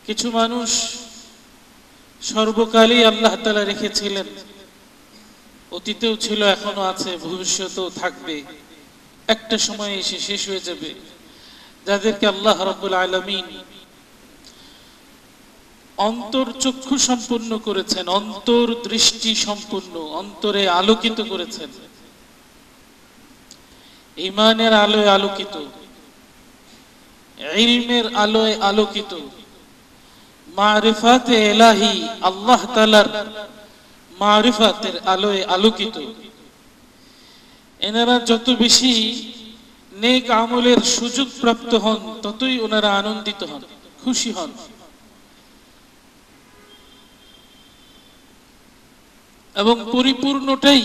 কিছু মানুষ সর্বকালই আল্লাহ তাআলা রেখেছিলেন, অতীতেও ছিল, এখনো আছে, ভবিষ্যতেও থাকবে, একটা সময় এসে শেষ হয়ে যাবে, যাদেরকে আল্লাহ রাব্বুল আলামিন অন্তর্চক্ষু সম্পন্ন করেছেন, অন্তর্দৃষ্টি সম্পন্ন, অন্তরে আলোকিত করেছেন, ঈমানের আলোয় আলোকিত, ইলমের আলোয় আলোকিত, মারিফাতে ইলাহি আল্লাহ তাআলার মারিফাতের আলোয় আলোকিত। এনারা যত বেশি নেক আমলের সুযোগ প্রাপ্ত হন, ততই ওনারা আনন্দিত হন, খুশি হন। এবং পরিপূর্ণটাই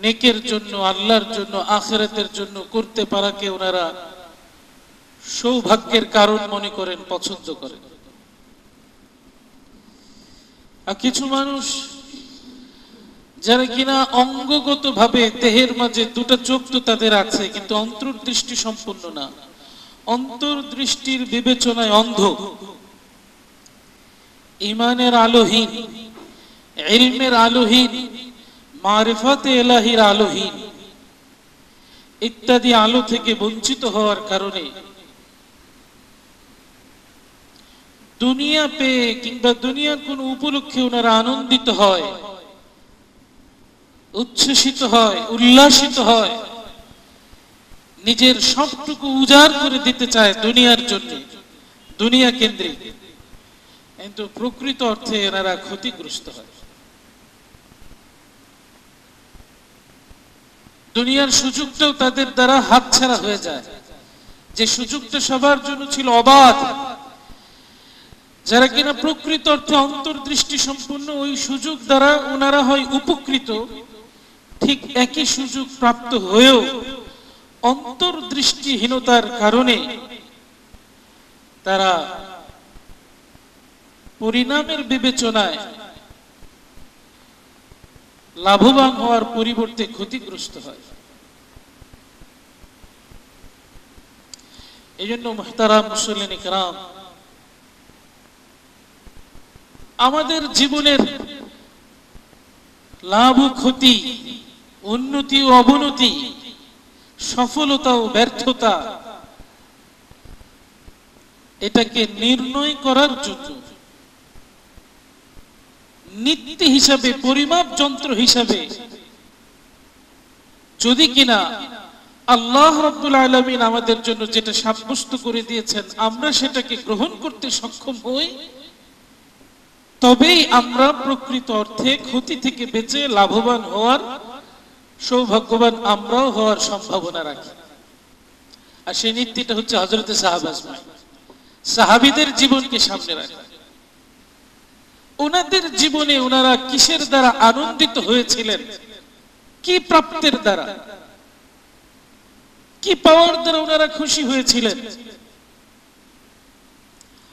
নেকের জন্য, আল্লাহর জন্য, আখিরাতের জন্য করতে পারাকে ওনারা সৌভাগ্যের কারণ মনে করেন, পছন্দ করেন। আর কিছু মানুষ যারা কিনা অঙ্গগত ভাবে দেহের মাঝে দুটো চোখ তো তাদের আছে, কিন্তু অন্তর্দৃষ্টি সম্পন্ন না, অন্তর্দৃষ্টির বিবেচনায় অন্ধ, ঈমানের আলোহীন, ইলমের আলোহীন, মারিফাতে ইলাহির আলোহীন ইত্যাদি আলো থেকে বঞ্চিত হওয়ার কারণে দুনিয়া পেয়ে কিংবা দুনিয়ার কোন উপলক্ষে ওনারা আনন্দিত হয়, উচ্ছ্বসিত হয়, উল্লাসিত হয়, নিজের সবটুকু উজাড় করে দিতে চায় দুনিয়ার জন্য, দুনিয়া কেন্দ্রিক, কিন্তু প্রকৃত অর্থে এনারা ক্ষতিগ্রস্ত হয়। দুনিয়ার সুযোগটাও তাদের দ্বারা হাতছাড়া হয়ে যায়, যে সুযোগটা সবার জন্য ছিল অবাধ। যারা কিনা প্রকৃত অর্থে অন্তর্দৃষ্টি সম্পন্ন, ওই সুযোগ দ্বারা ওনারা হয় উপকৃত, ঠিক একই সুযোগ প্রাপ্ত হয়েও অন্তর্দৃষ্টিহীনতার কারণে তারা পরিণামের বিবেচনায় লাভবান হওয়ার পরিবর্তে ক্ষতিগ্রস্ত হয়। এই জন্য মুহতারাম মুসল্লিন ইকরাম, আমাদের জীবনের লাভ ও ক্ষতি, উন্নতি ও অবনতি, সফলতা ও ব্যর্থতা, এটাকে নির্ণয় করার জন্য নীতি হিসাবে, পরিমাপ যন্ত্র হিসাবে যদি কিনা আল্লাহ রাব্বুল আলামিন আমাদের জন্য যেটা সাব্যস্ত করে দিয়েছেন, আমরা সেটাকে গ্রহণ করতে সক্ষম হই, তবেই আমরা প্রকৃত অর্থে ক্ষতি থেকে বেঁচে লাভবান হওয়ার, সৌভাগ্যবান আমরাও হওয়ার সম্ভাবনা রাখি। আর সেই নীতিটা হচ্ছে হযরতে সাহাবা আজমাইন, সাহাবীদের জীবনকে সামনে রাখা। ওনাদের জীবনে ওনারা কিসের দ্বারা আনন্দিত হয়েছিলেন, কি প্রাপ্তের দ্বারা, কি পাওয়ার দ্বারা ওনারা খুশি হয়েছিলেন,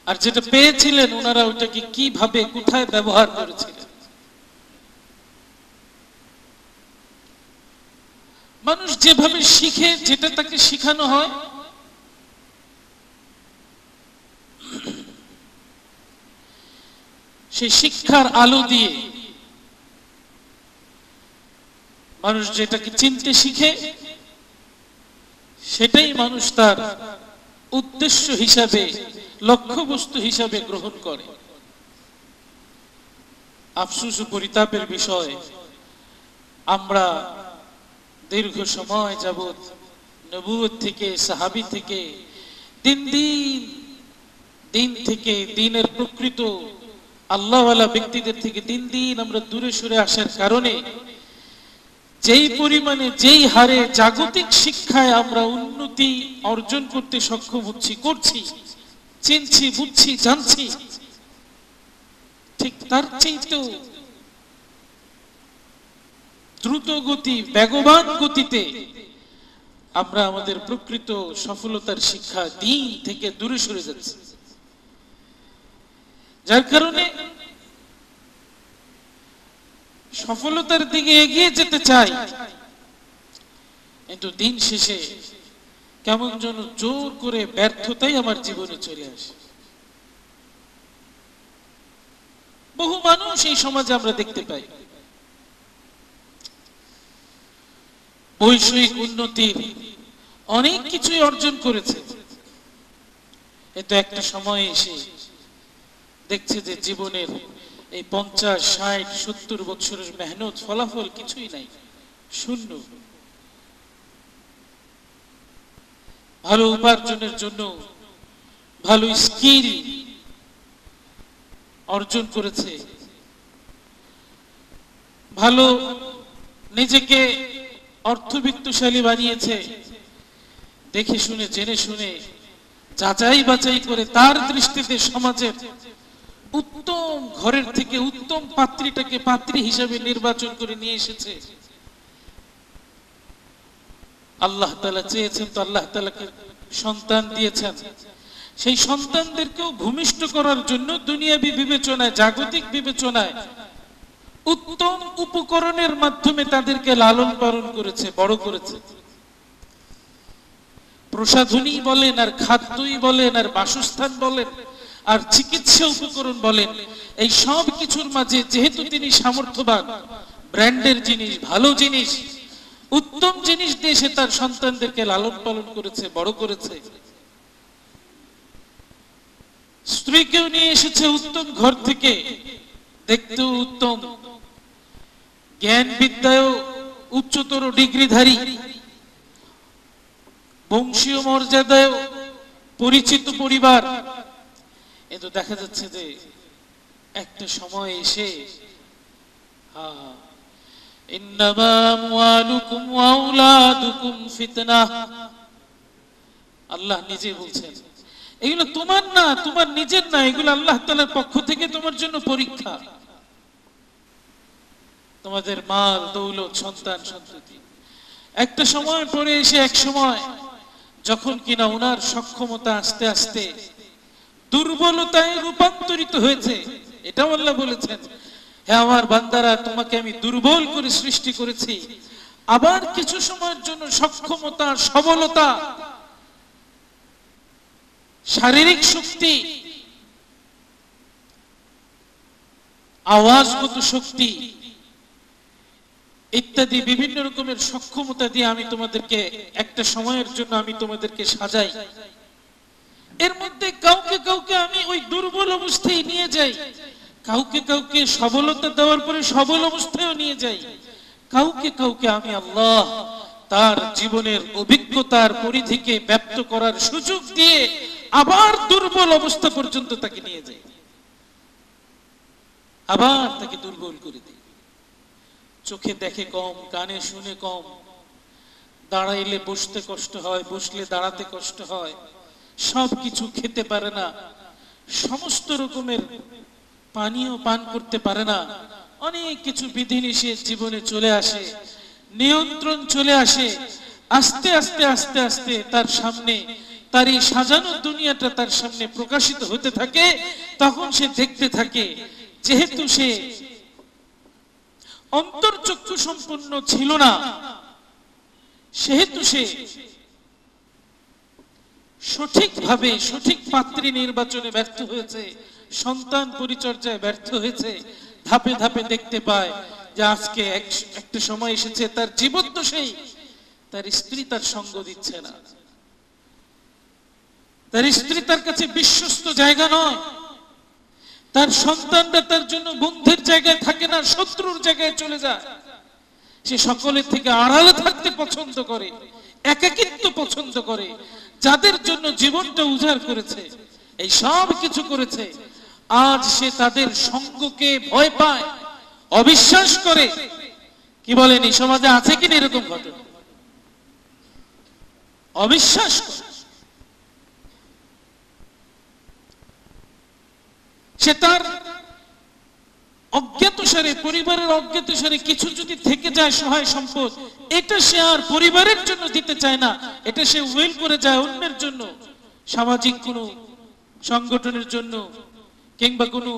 আর যেটা পেয়েছিলেন ওনারা ওটাকে কিভাবে, কোথায় ব্যবহার করেছিলেন। মানুষ যেভাবে শিখে, যেটা তাকে শিখানো হয়, সেই শিক্ষার আলো দিয়ে মানুষ যেটাকে চিনতে শিখে, সেটাই মানুষ তার উদ্দেশ্য হিসাবে, লক্ষ্যবস্তু হিসাবে গ্রহণ করে। আফসোস ও পরিতাপের বিষয়, আমরা দীর্ঘ সময় যাবৎ নবুয়ত থেকে, সাহাবী থেকে, দিন থেকে, দিনের প্রকৃত আল্লাহওয়ালা ব্যক্তিদের থেকে দিন দিন আমরা দূরে সরে আসার কারণে যেই পরিমাণে, যেই হারে জাগতিক শিক্ষায় আমরা উন্নতি অর্জন করতে সক্ষম হচ্ছি, করছি, চিনছি, বুঝছি, জানছি, ঠিক তার চেয়েও দ্রুত গতি, বেগবান গতিতে আমরা আমাদের প্রকৃত সফলতার শিক্ষা দিন থেকে দূরে সরে যাচ্ছি। যার কারণে সফলতার দিকে এগিয়ে যেতে চাই, কিন্তু দিন শেষে কেমন যেন জোর করে ব্যর্থতাই আমার জীবনে চলে আসে। বহু মানুষ এই সমাজে আমরা দেখতে পাই বৈষয়িক উন্নতির অনেক কিছুই অর্জন করেছে, কিন্তু একটা সময় এসে দেখছে যে জীবনের এই 50, 60, 70 বছরের মেহনত ফলাফল কিছুই নাই, শূন্য। ভালো উপার্জনের জন্য ভালো স্কিল অর্জন করেছে, ভালো নিজেকে অর্থবিত্তশালী বানিয়েছে, দেখে শুনে জেনে শুনে যাচাই বাছাই করে তার দৃষ্টিতে সমাজের উত্তম ঘরের থেকে উত্তম পাত্রীটাকে পাত্রী হিসেবে নির্বাচন করে নিয়ে এসেছে। আল্লাহ তাআলা চেয়েছেন তো আল্লাহ তাআলাকে সন্তান দিয়েছেন, সেই সন্তানদেরকেও ভূমিষ্ঠ করার জন্য দুনিয়াবী বিবেচনায়, জাগতিক বিবেচনায় উত্তম উপকরণের মাধ্যমে তাদেরকে লালন পালন করেছে, বড় করেছে। প্রসাধনী বলেন আর খাদ্যই বলেন আর বাসস্থান বলেন আর চিকিৎসা উপকরণ বলেন, এই সব কিছুর মাঝে যেহেতু তিনি সামর্থ্যবান, ব্র্যান্ডের জিনিস, ভালো জিনিস, উত্তম জিনিস দিয়ে সে তার সন্তানদেরকে লালন পালন করেছে, বড় করেছে। স্ত্রীকেও নিয়ে এসেছে উত্তম ঘর থেকে, দেখতেও উত্তম, জ্ঞান বিদ্যায়ও উচ্চতর ডিগ্রিধারী, বংশীয় মর্যাদায় পরিচিত পরিবার। কিন্তু দেখা যাচ্ছে যে একটা সময় এসে ইন্নামা আমওয়ালুকুম ওয়া আওলাদুকুম ফিতনাহ, আল্লাহ নিজে বলছেন এগুলো তোমার না, তোমার নিজের না, এগুলো আল্লাহ তাআলার পক্ষ থেকে তোমার জন্য পরীক্ষা। তোমাদের মাল দৌলত, সন্তান সন্ততি একটা সময় পরে এসে এক সময় যখন কিনা ওনার সক্ষমতা আস্তে আস্তে দুর্বলতায় রূপান্তরিত হয়েছে, এটাও আল্লাহ বলেছেন, হে আমার বান্দারা, তোমাকে আমি দুর্বল করে সৃষ্টি করেছি। আবার কিছু সময়ের জন্য সক্ষমতা, সবলতা, শারীরিক শক্তি, আওয়াজগত শক্তি ইত্যাদি বিভিন্ন রকমের সক্ষমতা দিয়ে আমি তোমাদেরকে একটা সময়ের জন্য আমি তোমাদেরকে সাজাই। এর মধ্যে কাউকে কাউকে আমি ওই দুর্বল অবস্থায় নিয়ে যাই, কাউকে কাউকে সবলতা দেওয়ার পরে সবল অবস্থায়ও নিয়ে যাই, কাউকে কাউকে আমি আল্লাহ তার জীবনের অভিজ্ঞতার পরিধিকে ব্যপ্ত করার সুযোগ দিয়ে আবার দুর্বল অবস্থা পর্যন্ত তাকে নিয়ে যাই, আবার তাকে দুর্বল করে দিই। চোখে দেখে কম, কানে শুনে কম, দাঁড়াইলে বসতে কষ্ট হয়, বসলে দাঁড়াতে কষ্ট হয়, সবকিছু খেতে পারে না, সমস্ত রকমের পানীয় পান করতে পারে না, অনেক কিছু বিধিনিষেধ জীবনে চলে আসে, নিয়ন্ত্রণ চলে আসে। আস্তে আস্তে আস্তে আস্তে তার সামনে তার এই সাজানো দুনিয়াটা তার সামনে প্রকাশিত হতে থাকে। তখন সে দেখতে থাকে, যেহেতু সে অন্তর্চক্ষু সম্পন্ন ছিল না, সেহেতু সে সঠিকভাবে সঠিক পাত্রী নির্বাচনে ব্যর্থ হয়েছে, সন্তান পরিচর্যায় ব্যর্থ হয়েছে। ধাপে ধাপে দেখতে পায় যে আজকে একটা সময় এসেছে তার জীবদ্দশায় তার স্ত্রী তার সঙ্গ দিচ্ছে না, তার স্ত্রী তার কাছে বিশ্বস্ত জায়গা নয়, তার সন্তানরা তার জন্য বন্ধুর জায়গায় থাকে না, শত্রুর জায়গায় চলে যায়। সে সকলের থেকে আড়ালে থাকতে পছন্দ করে, একাকিত্ব পছন্দ করে। যাদের জন্য জীবনটা উজাড় করেছে, এই সব কিছু করেছে, আজ সে তাদের সঙ্গকে ভয় পায়, অবিশ্বাস করে। কি বলেন, এই সমাজে আছে কিনা এরকম ঘটনা? অবিশ্বাস করে। সে তার অজ্ঞাতসারে, পরিবারের অজ্ঞাতসারে কিছু যদি থেকে যায় সহায় সম্পদ, এটা সে আর পরিবারের জন্য দিতে চায় না, এটা সে উইল করে যায় অন্যের জন্য, সামাজিক কোনো সংগঠনের জন্য কিংবা কোনো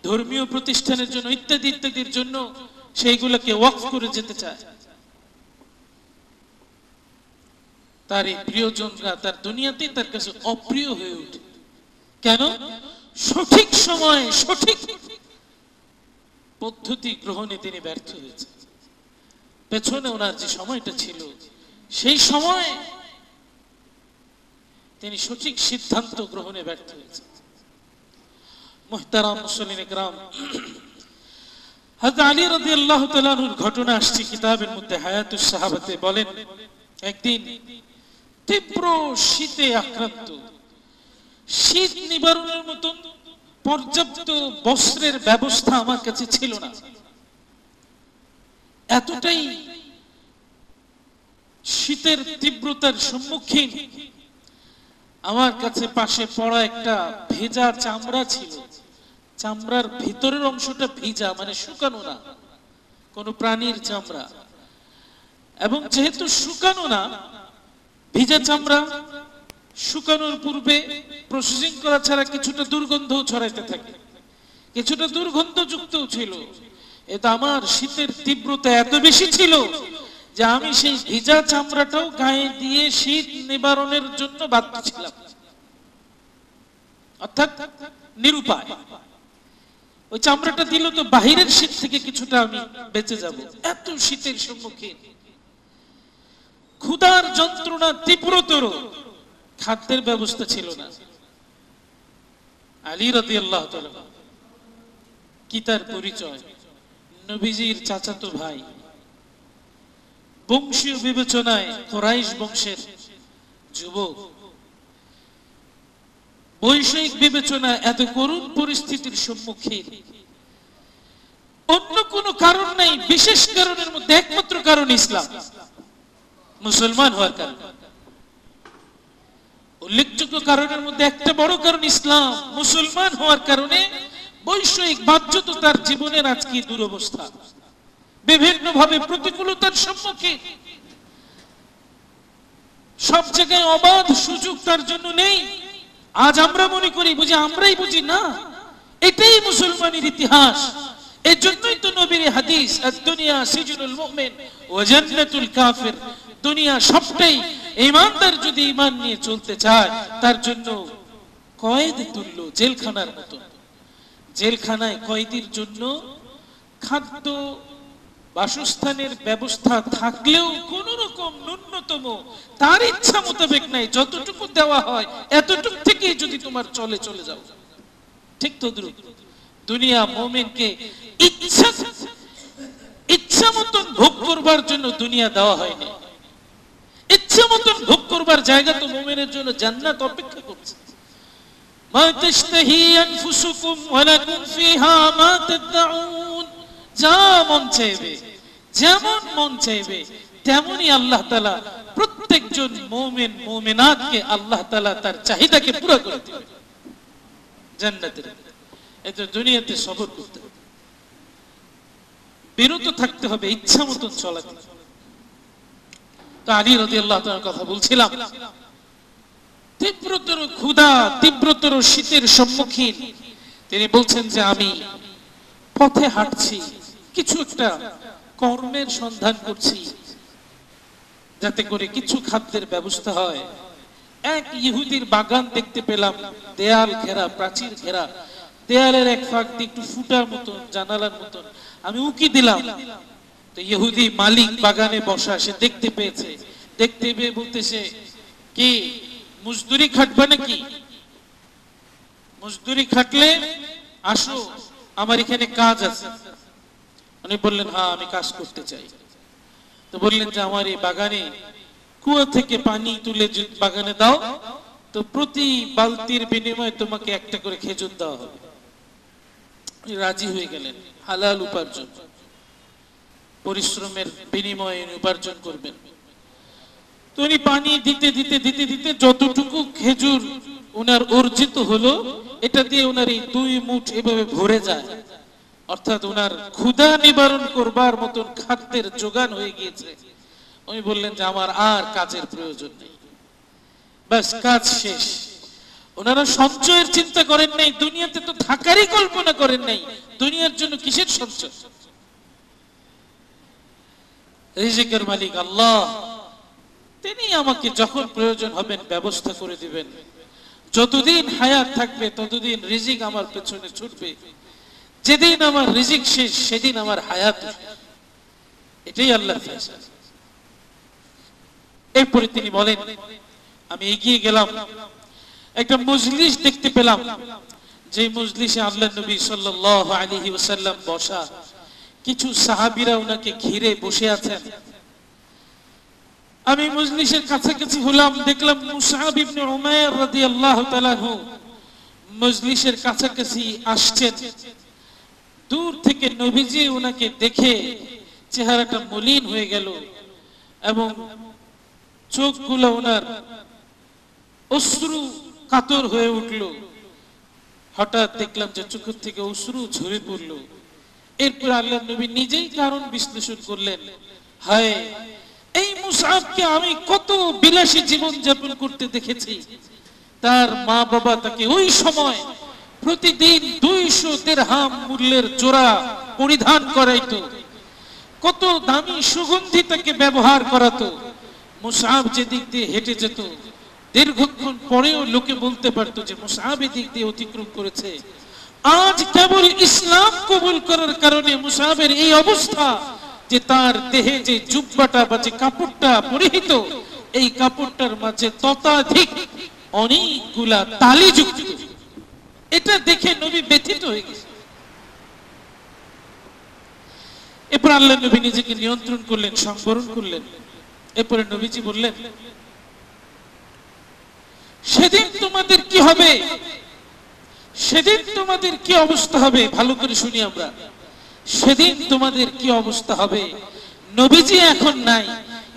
ধর্মীয় প্রতিষ্ঠানের জন্য ইত্যাদি ইত্যাদির জন্য সেইগুলোকে ওয়াকফ করে যেতে চায়। তার এই প্রিয়জনরা তার দুনিয়াতেই তার কাছে অপ্রিয় হয়ে ওঠে। কেন? সঠিক সময় সঠিক পদ্ধতি গ্রহণে তিনি ব্যর্থ হয়েছেন। পেছনে ওনার যে সময়টা ছিল সেই সময় তিনি সঠিক সিদ্ধান্ত গ্রহণে ব্যর্থ হয়েছেন। মুহতারাম মুসলিম ইকরাম, হযরত আলী রাদিয়াল্লাহু তাআলা আনহুর ঘটনা আসছে কিতাবের মধ্যে হায়াতুস সাহাবাতে। বলেন, একদিন তীব্র শীতে আক্রান্ত, শীত নিবারণের মতন পর্যাপ্ত বস্ত্রের ব্যবস্থা আমার কাছে ছিল না। এতটাই শীতের তীব্রতার সম্মুখীন আমার কাছে পাশে পড়া একটা ভেজা চামড়া ছিল। চামড়ার ভিতরের অংশটা ভিজা, মানে শুকানো না, কোন প্রাণীর চামড়া। এবং যেহেতু শুকানো না, ভিজা চামড়া শুকানোর পূর্বে প্রসেসিং করা ছাড়া কিছুটা দুর্গন্ধ ছড়াইতে থাকে, কিছুটা দুর্গন্ধযুক্ত ছিল। এটা আমার শীতের তীব্রতা এত বেশি ছিল যে আমি সেই ভিজা চামড়াটাও গায়ে দিয়ে শীত নিবারণের জন্য বাধ্য ছিলাম, অর্থাৎ নিরুপায়। ওই চামড়াটা দিল তো বাহিরের শীত থেকে কিছুটা আমি বেঁচে যাব, এত শীতের সম্মুখীন। ক্ষুধার যন্ত্রণা তীব্রতর, খাদ্যের ব্যবস্থা ছিল না। আলী রাদিয়াল্লাহু তাআলা, কি তার পরিচয়? নবীজির চাচাতো ভাই, বংশীয় বিবেচনায় কুরাইশ বংশের যুবক, বৈষয়িক বিবেচনায় এত করুণ পরিস্থিতির সম্মুখীন। অন্য কোনো কারণ নাই, বিশেষ কারণের মধ্যে একমাত্র কারণ ইসলাম, মুসলমান হওয়ার কারণ। উল্লেখযোগ্য কারণের মধ্যে একটা বড় কারণ ইসলাম, মুসলমান হওয়ার কারণে বৈষয়িক বাধ্যতার জীবনের আজকে দুরবস্থা, বিভিন্ন ভাবে প্রতিকূলতার সম্মুখীন। সব জায়গায় অবাধ সুযোগ তার জন্য নেই। আজ আমরা মনে করি বুঝি, আমরাই বুঝি না, এটাই মুসলমানের ইতিহাস। এই জন্যই তো নবীর হাদিস, আদ-দুনিয়া সিজনুল মুমিন ওয়া জান্নাতুল কাফির, দুনিয়া সবটাই ঈমানদার যদি ঈমান নিয়ে চলতে চায় তার জন্য কয়েদ তুল্য, জেলখানার মতো। জেলখানায় কয়েদির জন্য খাদ্য বাসস্থানের ব্যবস্থা থাকলেও কোন রকম ন্যূনতম তার ইচ্ছা মোতাবেক নাই, যতটুকু দেওয়া হয় এতটুকু থেকেই যদি তোমার চলে যাও। ঠিক তো দুনিয়া মুমিনকে ইচ্ছা মতন ভোগ করবার জন্য দুনিয়া দেওয়া হয়নি। ইচ্ছা মতন ভোগ করবার জায়গা তো মুমিনের জন্য জান্নাত অপেক্ষা করছে। মা তাশতাহি আনফুসুকুম ওয়া লাকুম ফিহা মা তাদউন, যা মন চাইবে, যেমন মন চাইবে তেমনি আল্লাহ তাআলা প্রত্যেকজন মুমিন মুমিনাতকে আল্লাহ তাআলা তার চাহিদাকে পুরো করে দিবেন জান্নাতের। এত দুনিয়াতে সবর করতে হবে, বিরত থাকতে হবে, ইচ্ছা মতন চলাতে। তো আলী রাদিয়াল্লাহু তাআলার কথা বলছিলাম, তীব্রতর ক্ষুধা, তীব্রতর শীতের সম্মুখীন তিনি বলছেন যে আমি পথে হাঁটছি, কিছু একটা কর্মের সন্ধান করছি যাতে করে কিছু খাদ্যের ব্যবস্থা হয়। এক ইহুদির বাগান দেখতে পেলাম, দেয়াল ঘেরা, প্রাচীর ঘেরা, দেয়ালের এক ফাঁক দিয়ে একটু ফুটার মতন, জানালার মতন। আমি উকি দিলাম, তো ইহুদি মালিক বাগানে বসা, সে দেখতে পেয়েছে। দেখতে পেয়ে বলতেছে, কি মজদুরি খাটবা নাকি? মজদুরি খাটলে আসো, আমার এখানে কাজ আছে। উনি বললেন, হ্যাঁ আমি কাজ করতে চাই। তো বললেন যে আমার এই বাগানে কুয়া থেকে পানি তুলে বাগানে দাও, তো প্রতি বালতির বিনিময়ে তোমাকে একটা করে খেজুর দেওয়া হবে। রাজি হয়ে গেলেন, হালাল উপার্জন, পরিশ্রমের বিনিময়ে উপার্জন করবেন। তো উনি পানি দিতে দিতে দিতে দিতে যতটুকু খেজুর ওনার অর্জিত হলো, এটা দিয়ে ওনার এই 2 মুঠ এভাবে ভরে যায়। অর্থাৎ ওনার ক্ষুধা নিবারণ করবার মতন খাদ্যের যোগান হয়ে গিয়েছে। উনি বললেন যে আমার আর কাজের প্রয়োজন নেই, ব্যাস কাজ শেষ। ওনারা সঞ্চয়ের চিন্তা করেন নাই, দুনিয়াতে তো থাকারই কল্পনা করেন নাই, দুনিয়ার জন্য কিসের সঞ্চয়? রিজিকের মালিক আল্লাহ, তিনি আমাকে যখন প্রয়োজন হবেন ব্যবস্থা করে দিবেন। যতদিন হায়াত থাকবে ততদিন রিজিক আমার পেছনে ছুটবে, যেদিন আমার রিজিক শেষ সেদিন আমার হায়াত শেষ। এটাই আল্লাহর ফয়সালা। এরপরে তিনি বলেন, আমি এগিয়ে গেলাম, একটা মজলিস দেখতে পেলাম, যে মজলিসে আল্লাহর নবী সাল্লাল্লাহু আলাইহি ওয়াসাল্লাম বসা, কিছু সাহাবীরা ওনাকে ঘিরে বসে আছেন। আমি মজলিসের কাছাকাছি হলাম, দেখলাম মুসআব ইবনে উমাইর রাদিয়াল্লাহু তাআলা আনহু মজলিসের কাছাকাছি আসছেন। দূর থেকে নবীজি ওনাকে দেখে চেহারাটা মলিন হয়ে গেল এবং চোখগুলো ওনার অশ্রু কাতর হয়ে উঠল। হঠাৎ দেখলাম যে চোখের থেকে অশ্রু ঝরে পড়ল। এরপর আল্লাহর নবী নিজেই কারণ বিশ্লেষণ করলেন, হায়, এই মুসআবকে আমি কত বিলাসী জীবন যাপন করতে দেখেছি। তার মা বাবা তাকে ওই সময় প্রতিদিন 200 দিরহাম মূল্যের জোড়া পরিধান করাইতো, কত দামি সুগন্ধি তাকে ব্যবহার করাতো। মুসআব যেদিক দিয়ে হেঁটে যেত, দীর্ঘক্ষণ পরেও লোকে বলতে পারতো যে মুসআব এদিক দিয়ে অতিক্রম করেছে। আজ কেবল ইসলাম কবুল করার কারণে মুসআবের এই অবস্থা যে তার দেহে যে জুব্বাটা বা যে কাপড়টা পরিহিত, এই কাপড়টার মাঝে ততোধিক অনেকগুলা তালি যুক্ত। এটা দেখে নবী ব্যথিত হয়ে গেছে। এরপর আল্লাহ নবী নিজেকে নিয়ন্ত্রণ করলেন, সংবরণ করলেন। এরপরে নবীজি বললেন, সেদিন তোমাদের কি হবে, সেদিন তোমাদের কি অবস্থা হবে, ভালো করে শুনি আমরা। সেদিন তোমাদের কি অবস্থা হবে। নবীজি এখন নাই,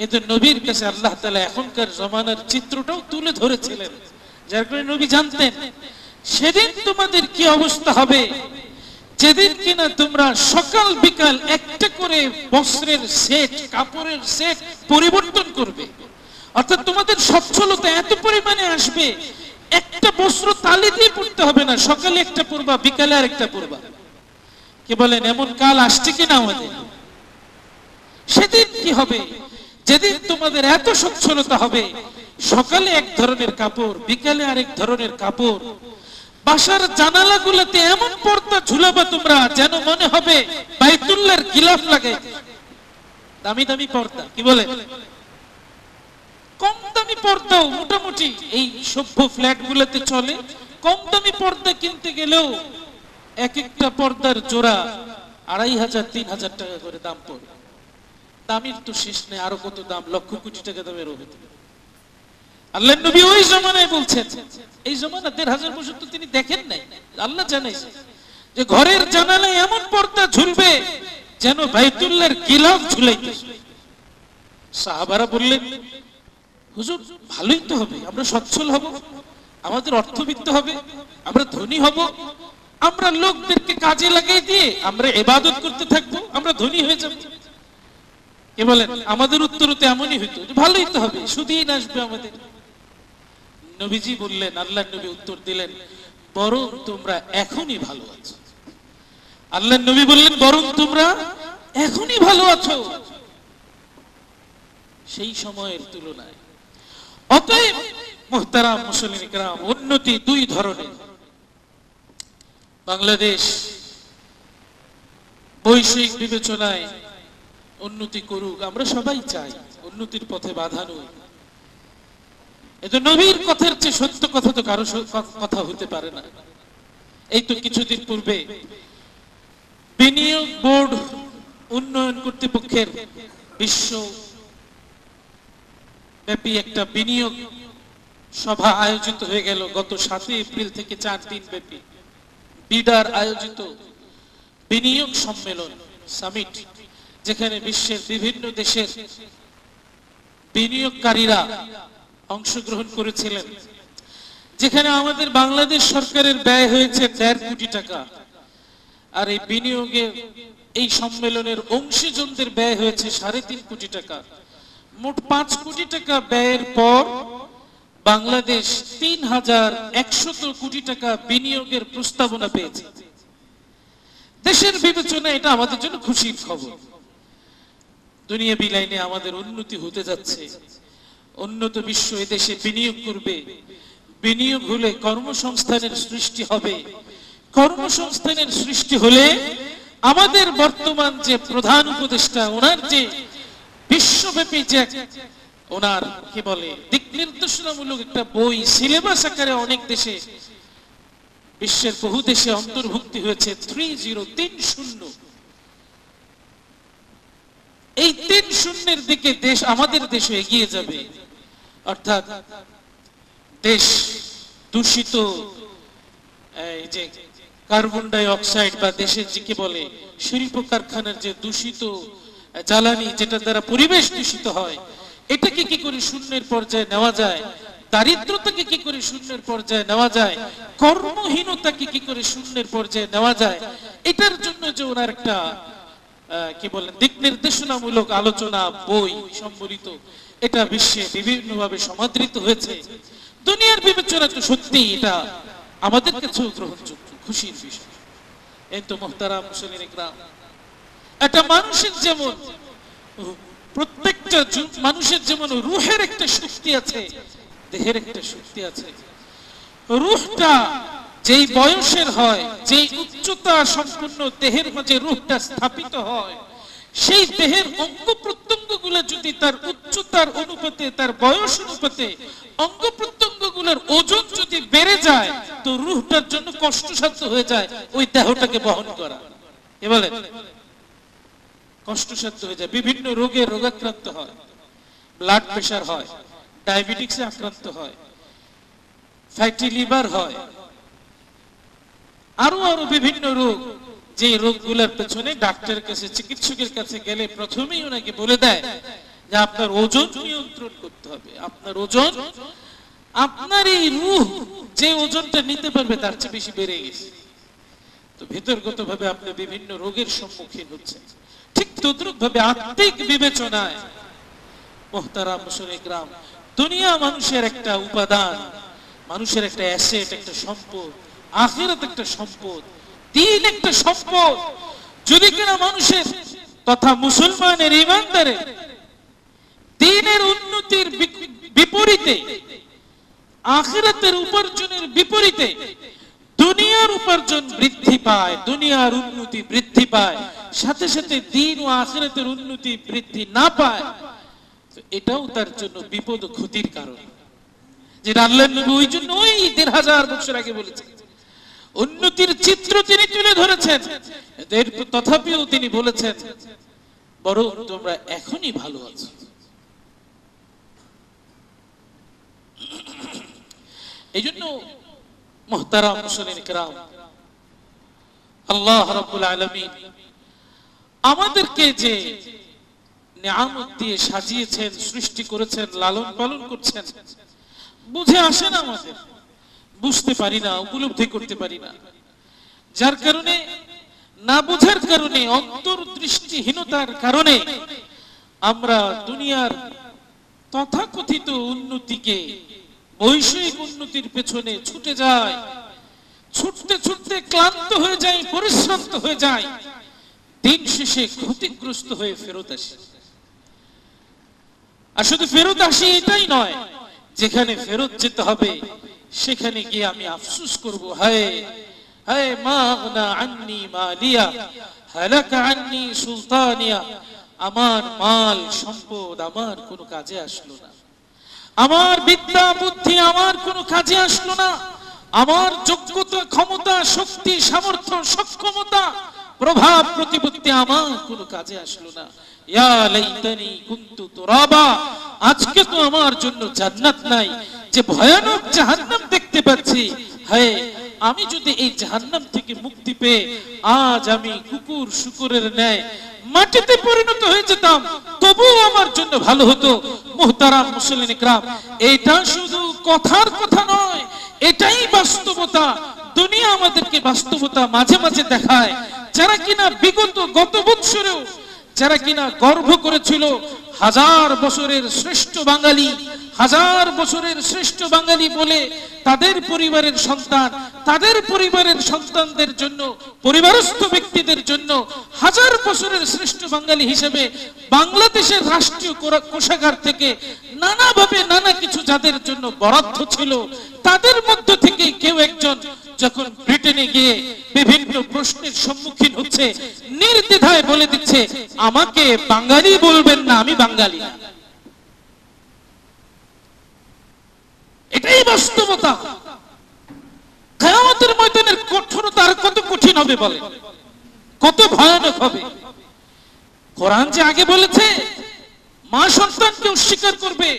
এতে নবীর কাছে আল্লাহ তাআলা এখনকার জমানার চিত্রটাও তুলে ধরেছিলেন, যার কারণে নবী জানতেন সেদিন তোমাদের কি অবস্থা হবে, যেদিন কিনা তোমরা সকাল বিকাল একটা করে বস্ত্রের সেট, কাপড়ের সেট পরিবর্তন করবে। অর্থাৎ তোমাদের সচ্ছলতা এত পরিমাণে আসবে, একটা বস্ত্র তালি দিয়ে পড়তে হবে না, সকালে একটা পরবা, বিকালে আরেকটা পরবা। কি বলেন, এমন কাল আসছে কিনা আমাদের? সেদিন কি হবে, যেদিন তোমাদের এত সচ্ছলতা হবে, সকালে এক ধরনের কাপড়, বিকালে আরেক ধরনের কাপড়। বাসার জানালাগুলোতে এমন পর্দা ঝুলাবা তোমরা যেন মনে হবে বাইতুল্লাহর গিলাফ লাগাই। দামি দামি পর্দা, কি বলে, কম দামি পর্দাও মোটামুটি এই সভ্য ফ্ল্যাট গুলোতে চলে। কম দামি পর্দা কিনতে গেলেও এক একটা পর্দার জোড়া 2500 3000 টাকা করে দাম পড়ে। দামের তো শেষ নেই, আরো কত দাম, লক্ষ কোটি টাকা দামের হবে। আল্লাহর নবী ওই জমানায় বলছেন, এই জমানা 1500 বছর তো তিনি দেখেন নাই। আল্লাহ জানাইছে যে ঘরের জানালায় এমন পর্দা ঝুলবে যেন বাইতুল্লাহর গিলাফ ঝুলাইতেছে। সাহাবারা বললেন, হুজুর ভালোই তো হবে, আমরা সচ্ছল হব, আমাদের অর্থবিত্ত হবে, আমরা ধনী হব, আমরা লোকদেরকে কাজে লাগাই দিয়ে আমরা ইবাদত করতে থাকবো, আমরা ধনী হয়ে যাব। কে বলেন, আমাদের উত্তর তো এমনই হইতো, ভালোই তো হবে, সুদিন আসবে আমাদের। নবীজি বললেন, আল্লাহর নবী উত্তর দিলেন, বরং তোমরা এখনই ভালো আছো। আল্লাহর নবী বললেন, বরং তোমরা এখনই ভালো আছো সেই সময়ের তুলনায়। অতএব মুহতারাম মুসলিম ইকরাম, উন্নতি দুই ধরনের। বাংলাদেশ বৈশ্বিক বিবেচনায় উন্নতি করুক, আমরা সবাই চাই, উন্নতির পথে বাধা নই। এতো নবীর কথার চেয়ে সত্য কথা তো কারো কথা হতে পারে না। এই তো কিছুদিন পূর্বে বিনিয়োগ বোর্ড উন্নয়ন কর্তৃপক্ষের বিশ্ব ব্যাপী একটা বিনিয়োগ সভা আয়োজিত হয়ে গেল। গত 7 এপ্রিল থেকে 4 দিন ব্যাপী বিডার আয়োজিত বিনিয়োগ সম্মেলন সামিট, যেখানে বিশ্বের বিভিন্ন দেশের বিনিয়োগকারীরা অংশগ্রহণ করেছিলেন, যেখানে আমাদের বাংলাদেশ সরকারের ব্যয় হয়েছে 1.5 কোটি টাকা। আর এই বিনিয়োগের এই সম্মেলনের অংশীজনদের ব্যয় হয়েছে 3.5 কোটি টাকা। মোট 5 কোটি টাকা ব্যয়ের পর বাংলাদেশ 3100 কোটি টাকা বিনিয়োগের প্রস্তাবনা পেয়েছে। দেশের বিবেচনায় এটা আমাদের জন্য খুশির খবর। দুনিয়াবি লাইনে আমাদের উন্নতি হতে যাচ্ছে। উন্নত বিশ্ব এদেশে বিনিয়োগ করবে, বিনিয়োগ হলে কর্মসংস্থানের সৃষ্টি হবে, কর্মসংস্থানের সৃষ্টি হলে আমাদের বর্তমান যে প্রধান উপদেষ্টা, ওনার যে বিশ্বব্যাপী যে ওনার কি বলে দিক নির্দেশনামূলক একটা বই সিলেবাস আকারে অনেক দেশে, বিশ্বের বহু দেশে অন্তর্ভুক্তি হয়েছে 30 এই 30 দিকে দেশ, আমাদের দেশে এগিয়ে যাবে। অর্থাৎ দেশ দূষিত এই যে কার্বন ডাই অক্সাইড বা দেশের যে কি বলে শিল্প কারখানার যে দূষিত জ্বালানি, যেটা দ্বারা পরিবেশ দূষিত হয়, এটাকে কি করে শূন্যের পর্যায়ে নেওয়া যায়, দারিদ্রতাকে কি করে শূন্যের পর্যায়ে নেওয়া যায়, কর্মহীনতাকে কি করে শূন্যের পর্যায়ে নেওয়া যায়, এটার জন্য যে ওনার একটা কি বলেন দিক নির্দেশনামূলক আলোচনা বই সম্বলিত, এটা বিশ্বে বিভিন্নভাবে সমাদৃত হয়েছে। দুনিয়ার বিবেচনা তো সত্যি এটা আমাদের কাছেও গ্রহণযোগ্য, খুশির বিষয়। এই তো মুহতারাম মুসলিম ইকরাম, একটা মানুষের যেমন প্রত্যেকটা মানুষের যেমন রুহের একটা শক্তি আছে, দেহের একটা শক্তি আছে। রুহটা যেই বয়সের হয়, যেই উচ্চতা সম্পূর্ণ দেহের মাঝে রুহটা স্থাপিত হয়, সেই দেহের অঙ্গ প্রত্যঙ্গ গুলো যদি তার উচ্চতার অনুপাতে, তার বয়স অনুপাতে অঙ্গ প্রত্যঙ্গ গুলোর ওজন যদি বেড়ে যায়, তো রুহটার জন্য কষ্টসাধ্য হয়ে যায় ওই দেহটাকে বহন করা। কি বলেন? কষ্টসাধ্য হয়ে যায়, বিভিন্ন রোগে রোগাক্রান্ত হয়, ব্লাড প্রেশার হয়, ডায়াবেটিক্সে আক্রান্ত হয়, ফ্যাটি লিভার হয়, আরো আরো বিভিন্ন রোগ, যে রোগগুলোর পেছনে ডাক্তারের কাছে, চিকিৎসকের কাছে গেলে প্রথমেই ওনাকে বলে দেয় যে আপনার ওজন নিয়ন্ত্রণ করতে হবে, আপনার ওজন, আপনার এই রূহ যে ওজনটা নিতে পারবে তার চেয়ে বেশি বেড়ে গেছে। তো ভেতরগত ভাবে আপনি বিভিন্ন রোগের সম্মুখীন হচ্ছেন। ঠিক তদ্রুপ ভাবে আত্মিক বিবেচনায় মুহতারাম মুসলিম ইকরাম, দুনিয়া মানুষের একটা উপাদান, মানুষের একটা অ্যাসেট, একটা সম্পদ, আখিরাত একটা সম্পদ, দ্বীন একটা সম্পদ। যদি কিনা মানুষের তথা মুসলমানের ঈমানদারের দ্বীনের উন্নতির বিপরীতে, আখিরাতের উপার্জনের বিপরীতে দুনিয়ার উপার্জন বৃদ্ধি পায়, দুনিয়ার উন্নতি বৃদ্ধি পায়, সাথে সাথে দ্বীন ও আখিরাতের উন্নতি বৃদ্ধি না পায়, তো এটাও তার জন্য বিপদ ও ক্ষতির কারণ। যেটা আল্লাহর নবী ওই জন্য ওই ১৫০০ বছর আগে বলেছেন, উন্নতির চিত্র তিনি তুলে ধরেছেন, তথাপিও তিনি বলেছেন বরং তোমরা এখনই ভালো আছো। এই জন্য মুহতারাম মুসলিম ইকরাম, আল্লাহ রাব্বুল আলামিন আমাদেরকে যে নিয়ামত দিয়ে সাজিয়েছেন, সৃষ্টি করেছেন, লালন পালন করছেন, বুঝে আসে না, আমাদের বুঝতে পারি না, উপলব্ধি করতে পারি না। যার কারণে, না বোঝার কারণে, অন্তর্দৃষ্টিহীনতার কারণে আমরা দুনিয়ার তথাকথিত উন্নতিকে, বৈষয়িক উন্নতির পেছনে ছুটে যাই, ছুটতে ছুটতে ক্লান্ত হয়ে যাই, পরিশ্রান্ত হয়ে যাই, দিন শেষে ক্ষতিগ্রস্ত হয়ে ফেরত আসি। আর শুধু ফেরত আসি এটাই নয়, যেখানে ফেরত যেতে হবে সেখানে গিয়ে আমি আফসোস করব, হায় হায় মা আগনা আন্নি মালিয়া হালাকা আন্নি সুলতানিয়া, আমার মাল সম্পদ আমার কোনো কাজে আসলো না, আমার বিদ্যা বুদ্ধি আমার কোনো কাজে আসলো না, আমার যোগ্যতা, ক্ষমতা, শক্তি, সামর্থ্য, সক্ষমতা, প্রভাব, প্রতিপত্তি আমার কোনো কাজে আসলো না। ইয়া লাইতানি কুনতু তুরাবা, আজকে তো আমার জন্য জান্নাত নাই, যে ভয়ানক জাহান্নাম দেখতে পাচ্ছি, হায় আমি যদি এই জাহান্নাম থেকে মুক্তি পেয়ে আজ আমি কুকুর শুকুরের ন্যায় মাটিতে পরিণত হয়ে যেতাম, তবুও আমার জন্য ভালো হতো। মুহতারাম মুসলিম ইকরাম, এটা শুধু কথার কথা নয়, এটাই বাস্তবতা। দুনিয়া আমাদেরকে বাস্তবতা মাঝে মাঝে দেখায়। যারা কিনা গত বৎসরেও যারা কিনা গর্ব করেছিল 1000 বছরের শ্রেষ্ঠ বাঙালি, হাজার বছরের শ্রেষ্ঠ বাঙালি বলে তাদের পরিবারের সন্তান, তাদের পরিবারের সন্তানদের জন্য, পরিবারস্থ ব্যক্তিদের জন্য হাজার বছরের শ্রেষ্ঠ বাঙালি হিসেবে বাংলাদেশের রাষ্ট্রীয় কোষাগার থেকে নানাভাবে নানা কিছু যাদের জন্য বরাদ্দ ছিল, তাদের মধ্য থেকে কেউ একজন যখন ব্রিটেনে গিয়ে বিভিন্ন প্রশ্নের সম্মুখীন হচ্ছে, নির্দ্বিধায় বলে দিচ্ছে আমাকে বাঙালি বলবেন না, আমি বাঙালি না। এটাই বাস্তবতা। কিয়ামতের ময়দানের কঠোরতা আর কত কঠিন হবে বলে, কত ভয়ানক হবে। কোরআন যে আগে বলেছে মা সন্তানকে অস্বীকার করবে,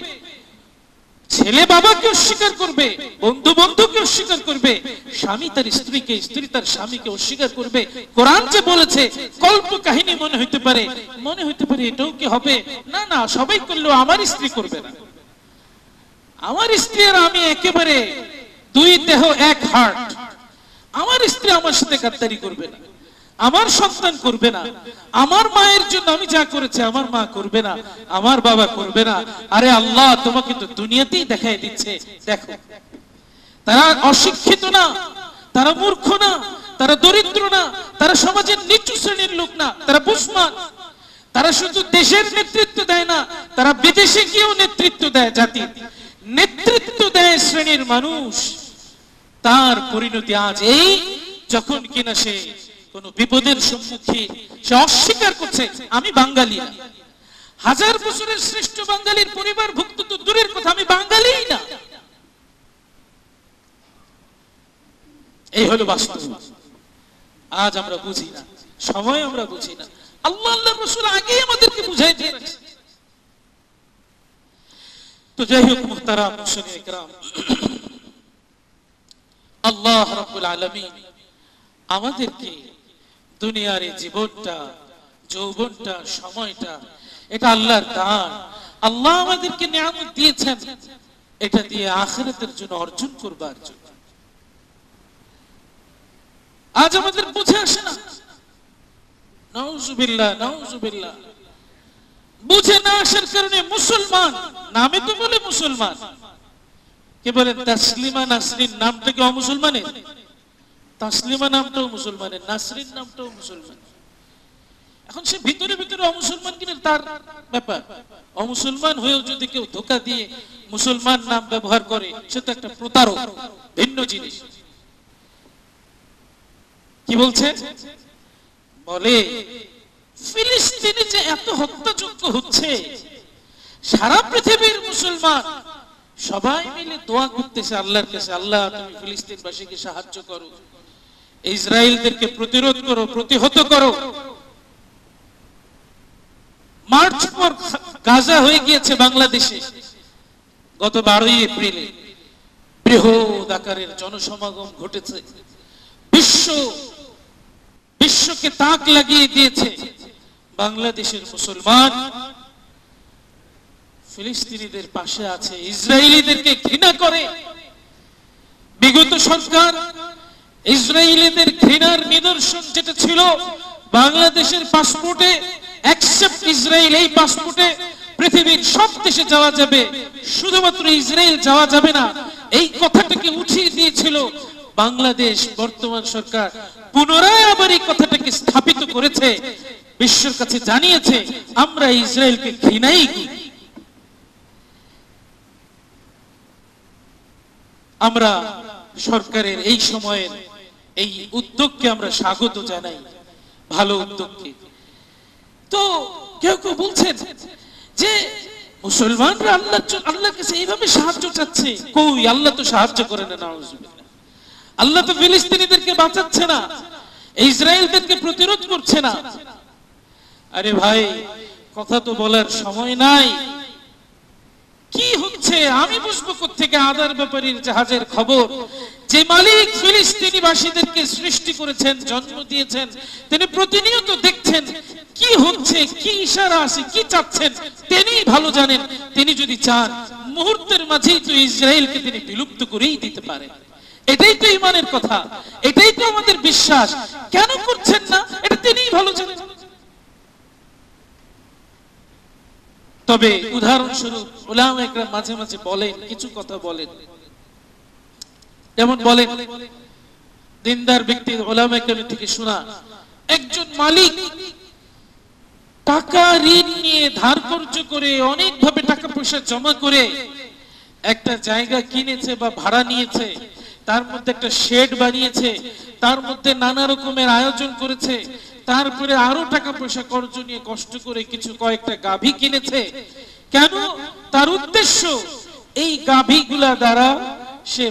ছেলে বাবাকে অস্বীকার করবে, বন্ধু বন্ধুকে অস্বীকার করবে, স্বামী তার স্ত্রীকে, স্ত্রী তার স্বামীকে অস্বীকার করবে। কোরআন যে বলেছে, কল্প কাহিনী মনে হইতে পারে, এটাও কি হবে? না না, সবাই করলেও আমার স্ত্রী করবে না। আমার স্ত্রী আর আমি একেবারে দুই দেহ এক হার্ট। আমার স্ত্রী আমার সাথে গাদ্দারি করবে না, আমার সন্তান করবে না, আমার মায়ের জন্য আমি যা করেছি আমার মা করবে না, আমার বাবা করবে না। আরে আল্লাহ তোমাকে তো দুনিয়াতেই দেখাই দিচ্ছে, দেখো তারা অশিক্ষিত না, তারা মূর্খ না, তারা দরিদ্র না, তারা সমাজের নিচু শ্রেণীর লোক না, তারা বুঝমান। তারা শুধু দেশের নেতৃত্ব দেয় না, তারা বিদেশে গিয়েও নেতৃত্ব দেয়, জাতির নেতৃত্ব দেয় শ্রেণীর মানুষ। তার পরিণতি আজ এই, যখন কিনা সে কোন বিপদের সম্মুখীন, সে অস্বীকার করছে আমি বাঙালি না। হাজার বছরের শ্রেষ্ঠ বাঙালির পরিবারভুক্ত তো দূরের কথা, আমি বাঙালি না। এই হলো বাস্তব। আজ আমরা বুঝি না, সময় আমরা বুঝি না। আল্লাহ আল্লাহ রাসূল আগেই আমাদেরকে বুঝাই দিয়েছে। তো যাই হোক মুহতারাম মুসলিম ইকরাম, আল্লাহ রাব্বুল আলামিন আমাদেরকে দুনিয়ার এই জীবনটা, যৌবনটা, সময়টা, এটা আল্লাহর দান। আল্লাহ আমাদেরকে নিয়ামত দিয়েছেন, এটা দিয়ে আখিরাতের জন্য অর্জন করবার জন্য। আজ আমাদের বুঝে আসে না, নাউজুবিল্লাহ নাউজুবিল্লাহ। বুঝে না আসার কারণে মুসলমান নামে তো বলে মুসলমান, কে বলেন তাসলিমা নাসরিন নামটা কি অমুসলমানের? তাসলিমা নামটাও মুসলমানের, নাসরিন নামটাও মুসলমান। এখন সে ভিতরে ভিতরে অমুসলমান কিনা তার ব্যাপার। অমুসলমান হয়েও যদি কেউ ধোঁকা দিয়ে মুসলমান নাম ব্যবহার করে, সে তো একটা প্রতারক, ভিন্ন জিনিস। কি বলছে? বলে ফিলিস্তিনে যে এত হত্যাযজ্ঞ হচ্ছে, সারা পৃথিবীর মুসলমান সবাই মিলে দোয়া করতেছে আল্লাহর কাছে, আল্লাহ তুমি ফিলিস্তিনবাসীকে সাহায্য করো, ইসরায়েলদেরকে প্রতিরোধ করো, প্রতিহত করো। মার্চ পর গাজা হয়ে গিয়েছে বাংলাদেশে গত 12 এপ্রিলে, বৃহৎ আকারের জনসমাগম ঘটেছে, বিশ্বকে তাক লাগিয়ে দিয়েছে। বাংলাদেশের মুসলমান ফিলিস্তিনিদের পাশে আছে, ইসরায়েলিদেরকে ঘৃণা করে। বিগত সরকার ইসরায়েলিদের ঘৃণার নিদর্শন যেটা ছিল বাংলাদেশের পাসপোর্টে, অ্যাকসেপ্ট ইসরায়েল, এই পাসপোর্টে পৃথিবীর সব দেশে যাওয়া যাবে, শুধুমাত্র ইসরায়েল যাওয়া যাবে না, এই কথাটাকে উঠিয়ে দিয়েছিল বাংলাদেশ বর্তমান সরকার। পুনরায় আবার এই কথাটাকে স্থাপিত করেছে, বিশ্বের কাছে জানিয়েছে আমরা ইসরায়েলকে ঘৃণাই করি। আমরা সরকারের এই সময়ের এই উদ্যোগকে আমরা স্বাগত জানাই, ভালো উদ্যোগকে। তো কেউ কেউ বলছেন যে মুসলমানরা আল্লাহর কাছে এইভাবে সাহায্য চাচ্ছে, কই আল্লাহ তো সাহায্য করে না, নাউজুবিল্লাহ। আল্লাহ তো ফিলিস্তিনিদেরকে বাঁচাচ্ছে না, ইসরায়েলদেরকে প্রতিরোধ করছে না। আরে ভাই, কথা তো বলার সময় নাই। কি হচ্ছে আমি বুঝবো কোত্থেকে? আদার ব্যাপারীর জাহাজের খবর, যে মালিক ফিলিস্তিনিবাসীদেরকে সৃষ্টি করেছেন, জন্ম দিয়েছেন, তিনি প্রতিনিয়ত দেখছেন কি হচ্ছে, কি ইশারা আছে, কি চাচ্ছেন তিনিই ভালো জানেন। তিনি যদি চান মুহূর্তের মাঝেই তো ইসরায়েলকে তিনি বিলুপ্ত করেই দিতে পারেন। এটাই তো ঈমানের কথা, এটাই তো আমাদের বিশ্বাস। কেন করছেন না এটা তিনিই ভালো জানেন। তবে উদাহরণস্বরূপ উলামা একরাম মাঝে মাঝে বলেন, কিছু কথা বলেন, যেমন বলেন দিনদার ব্যক্তি উলামা একরাম থেকে শোনা, একজন মালিক টাকা ঋণ নিয়ে ধার কর্জ করে অনেক ভাবে টাকা পয়সা জমা করে একটা জায়গা কিনেছে বা ভাড়া নিয়েছে, তার মধ্যে একটা শেড বানিয়েছে, তার মধ্যে নানা রকমের আয়োজন করেছে, তারপরে আরো টাকা পয়সা কর্জ নিয়ে কষ্ট করে কিছু কয়েকটা গাভী কিনেছে। কেন? তার উদ্দেশ্য এই গাভীগুলা দ্বারা সে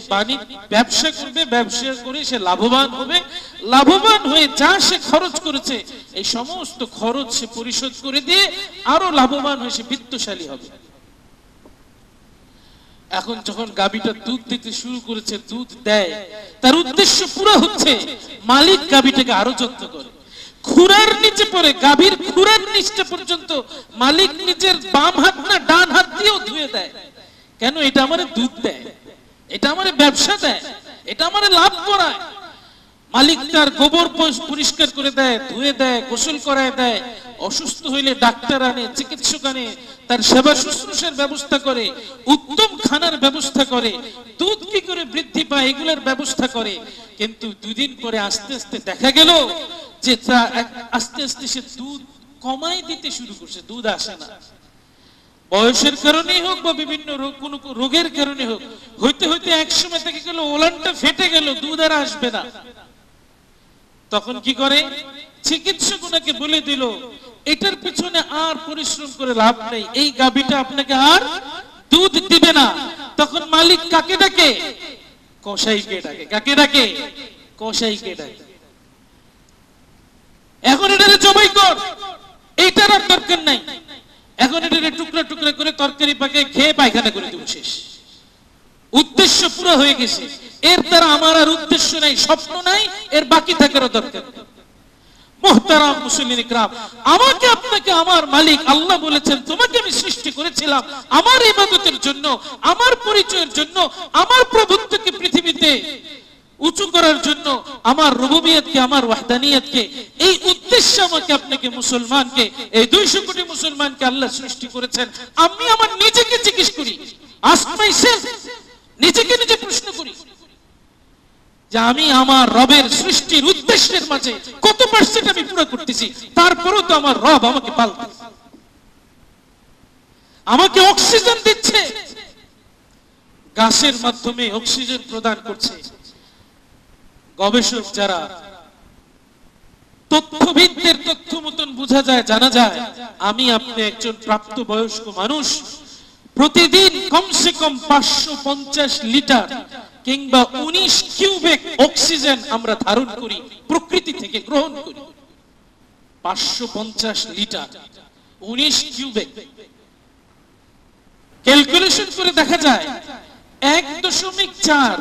ব্যবসা করবে, ব্যবসা করে সে লাভবান হবে, লাভবান হয়ে যা সে খরচ করেছে এই সমস্ত খরচ সে পরিশোধ করে দিয়ে আরো লাভবান হয়ে সে বিত্তশালী হবে। এখন যখন গাভীটা দুধ দিতে শুরু করেছে, দুধ দেয়, তার উদ্দেশ্য পুরো হচ্ছে মালিক গাভীটাকে আরো যত্ন করে, খুরার নিচে পড়ে, গাভীর খুরার নিচটা পর্যন্ত মালিক নিজের বাম হাত না ডান হাত দিয়েও ধুয়ে দেয়। কেন? এটা আমারে দুধ দেয়, এটা আমারে ব্যবসা দেয়, এটা আমারে লাভ করায়। মালিক তার গোবর পরিষ্কার করে দেয়, ধুয়ে দেয়, গোসল করায় দেয়, অসুস্থ হইলে ডাক্তার আনে, চিকিৎসক আনে, তার সেবা শুশ্রূষার ব্যবস্থা করে, উত্তম খানার ব্যবস্থা করে, দুধ কি করে বৃদ্ধি পায় এগুলোর ব্যবস্থা করে। কিন্তু দুদিন পরে আস্তে আস্তে দেখা গেল যে আস্তে আস্তে সে দুধ কমাই দিতে শুরু করছে, দুধ আসে না। বয়সের কারণে হোক বা বিভিন্ন কোন রোগের কারণে হোক, হইতে হইতে একসময় থেকে গেল ওলানটা ফেটে গেল, দুধ আর আসবে না। তখন কি করে? চিকিৎসক ওনাকে বলে দিল এটার পিছনে আর পরিশ্রম করে লাভ নেই, এই গাভীটা আপনাকে আর দুধ দিবে না। তখন মালিক কাকে ডাকে? কসাইকে ডাকে। কাকে ডাকে? কসাইকে ডাকে। এখন এটারে জবাই কর, এইটার আর দরকার নাই, এখন এটারে টুকরা টুকরা করে তরকারি পাকে খেয়ে পায়খানা করে দেব, শেষ। উদ্দেশ্য পুরো হয়ে গেছে, এর দ্বারা আমার আর উদ্দেশ্য নাই, স্বপ্ন নাই, এর বাকি থাকারও দরকার নেই। মুহতারাম মুসলিম ইকরাম, আমাকে আপনাকে আমার মালিক আল্লাহ বলেছেন তোমাকে আমি সৃষ্টি করেছিলাম আমার ইবাদতের জন্য, আমার পরিচয়ের জন্য, আমার প্রভুত্বকে পৃথিবীতে উঁচু করার জন্য, আমার রুবুবিয়তকে, আমার ওয়াহদানিয়তকে, এই উদ্দেশ্যে আমাকে আপনাকে মুসলমানকে, এই 200 কোটি মুসলমানকে আল্লাহ সৃষ্টি করেছেন। আমি আমার নিজেকে জিজ্ঞেস করি, আস্ক মাইসেলফ, নিজেকে নিজে প্রশ্ন করি যে আমি আমার রবের সৃষ্টির উদ্দেশ্যের মাঝে কত পার্সেন্ট আমি পুরো করতেছি। তারপরেও তো আমার রব আমাকে পালতেছে, আমাকে অক্সিজেন দিচ্ছে, গাছের মাধ্যমে অক্সিজেন প্রদান করছে। গবেষক যারা, তথ্যবিদদের তথ্য মতন বোঝা যায়, জানা যায়, আমি আপনি একজন প্রাপ্তবয়স্ক মানুষ প্রতিদিন কমসে কম 550 লিটার কিংবা 19 কিউবেক অক্সিজেন আমরা ধারণ করি, প্রকৃতি থেকে গ্রহণ করি। 550 লিটার, 19 কিউবেক, ক্যালকুলেশন করে দেখা যায় 1.4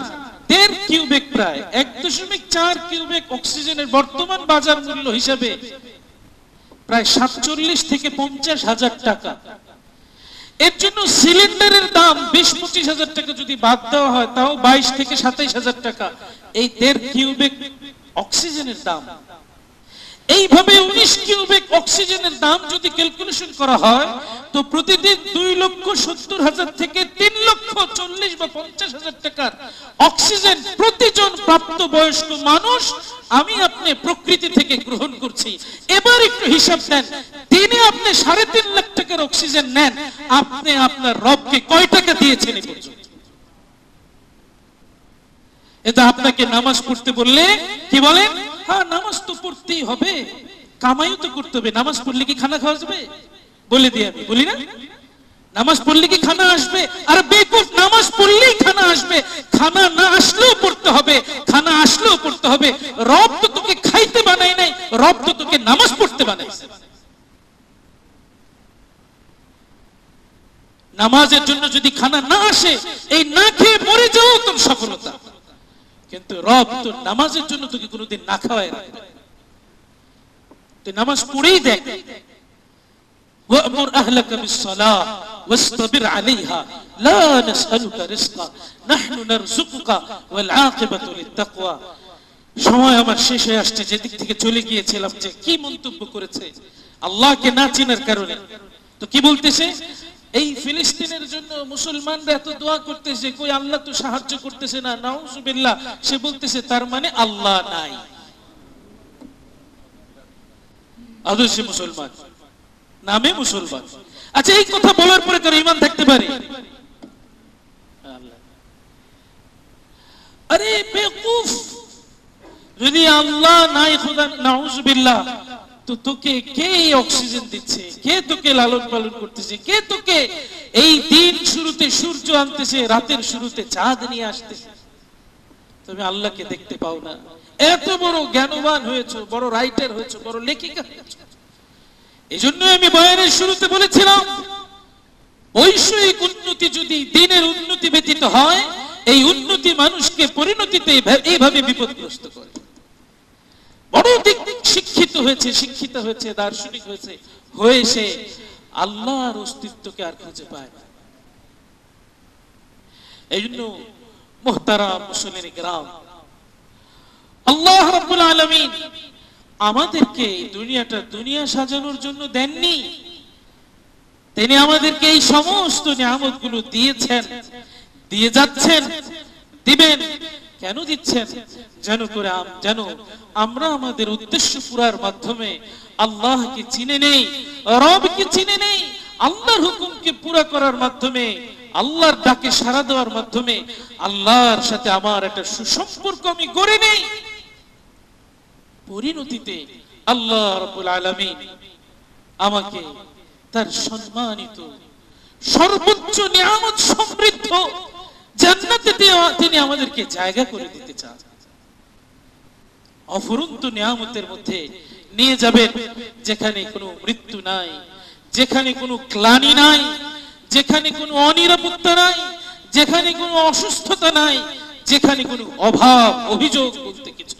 1.5 কিউবেক, প্রায় 1.4 কিউবেক অক্সিজেনের বর্তমান বাজার মূল্য হিসাবে প্রায় 47 থেকে 50 হাজার টাকা। এর জন্য সিলিন্ডারের দাম 20-25 হাজার টাকা যদি বাদ দেওয়া হয়, তাও 22 থেকে 27 হাজার টাকা এই 1.5 কিউবেক অক্সিজেনের দাম। এইভাবে 19 কিউবেক অক্সিজেনের দাম যদি ক্যালকুলেশন করা হয়, তো প্রতিদিন 2,70,000 থেকে 3,40,000 বা 50,000 টাকার অক্সিজেন প্রতিজন প্রাপ্তবয়স্ক মানুষ আমি আপনি প্রকৃতি থেকে গ্রহণ করছি। এবার একটু হিসাব দেন, দিনে আপনি 3.5 লাখ টাকার অক্সিজেন নেন, আপনি আপনার রবকে কয় টাকা দিয়েছেন এই পর্যন্ত? এটা আপনাকে নামাজ পড়তে বললে কি বলেন? হ্যাঁ, নামাজ তো পড়তেই হবে, কামাইও তো করতে হবে, নামাজ পড়লে কি খানা খাওয়া যাবে? বলে দিই, আমি বলি না, নামাজ পড়লে কি খানা আসবে? আর বেকুফ, নামাজ পড়লেই খানা আসবে, খানা না আসলেও পড়তে হবে, খানা আসলেও পড়তে হবে। রব তো তোকে খাইতে বানাই নাই, রব তো তোকে নামাজ পড়তে বানাইছে। নামাজের জন্য যদি খানা না আসে, এই না খেয়ে মরে যাও তোর সফলতা। কিন্তু রব তো নামাজের জন্য তোকে কোনোদিন না খাওয়ায় রাখবে, তুই নামাজ পড়েই দেখ। ওয়া'মুর আহলাকা বিস-সালাহ ওয়াসতাবির আলাইহা লা নাসআলুকা রিজকা নাহনু নারযুকুকা ওয়াল আকিবাতু লিত-তাকওয়া। সময় আমার শেষ হয়ে আসছে, যেদিক থেকে চলে গিয়েছিলাম যে কি মন্তব্য করেছে আল্লাহকে না চেনার কারণে। তো কি বলতেছে? এই ফিলিস্তিনের জন্য মুসলমানরা এত দোয়া করতেছে, কই আল্লাহ তো সাহায্য করতেছে না, নাউজুবিল্লাহ। সে বলতেছে তার মানে আল্লাহ নাই, আদর্শ মুসলমান, নামে মুসলমান। আচ্ছা, এই কথা বলার পরে কারো ঈমান থাকতে পারে? আরে বেকুফ, যদি আল্লাহ নাই, খোদা নাউজুবিল্লাহ, তো তোকে কে অক্সিজেন দিচ্ছে, কে তোকে লালন পালন করতেছে, কে তোকে এই দিন শুরুতে সূর্য আনতেছে, রাতের শুরুতে চাঁদ নিয়ে আসতেছে? তুমি আল্লাহকে দেখতে পাও না। এত বড় জ্ঞানবান হয়েছো, বড় রাইটার হয়েছো, বড় লেখিকা হয়েছো। এই জন্য আমি বয়ানের শুরুতে বলেছিলাম, বৈষয়িক উন্নতি যদি দিনের উন্নতি ব্যতীত হয়, এই উন্নতি মানুষকে পরিণতিতে এইভাবে বিপদগ্রস্ত করে। বড় দিক শিক্ষিত হয়েছে, শিক্ষিত হয়েছে, দার্শনিক হয়েছে, হয়ে সে আল্লাহর অস্তিত্বকে আর খুঁজে পায় না। এই জন্য মুহতারাম মুসলিম কিরাম, আল্লাহ রাব্বুল আলামিন আমাদেরকে দুনিয়াটা দুনিয়া সাজানোর জন্য দেননি। তিনি আমাদেরকে এই সমস্ত নিয়ামতগুলো দিয়েছেন, দিয়ে যাচ্ছেন, দিবেন। কেন দিচ্ছেন? যেন আমরা আমাদের উদ্দেশ্য পুরার মাধ্যমে আল্লাহকে চিনে নেই, রবকে চিনে নেই, আল্লাহর হুকুমকে পুরা করার মাধ্যমে, আল্লাহর ডাকে সাড়া দেওয়ার মাধ্যমে আল্লাহর সাথে আমার একটা সুসম্পর্ক আমি গড়ে নেই। পরিণতিতে আল্লাহ রাব্বুল আলামিন আমাকে তার সম্মানিত সর্বোচ্চ নিয়ামত সমৃদ্ধ জান্নাতে তিনি আমাদেরকে জায়গা করে দিতে চান। অফুরন্ত নিয়ামতের মধ্যে নিয়ে যাবেন, যেখানে কোনো মৃত্যু নাই, যেখানে কোনো ক্লানি নাই, যেখানে কোনো অনিরাপত্তা নাই, যেখানে কোনো অসুস্থতা নাই, যেখানে কোনো অভাব অভিযোগ বলতে কিছু।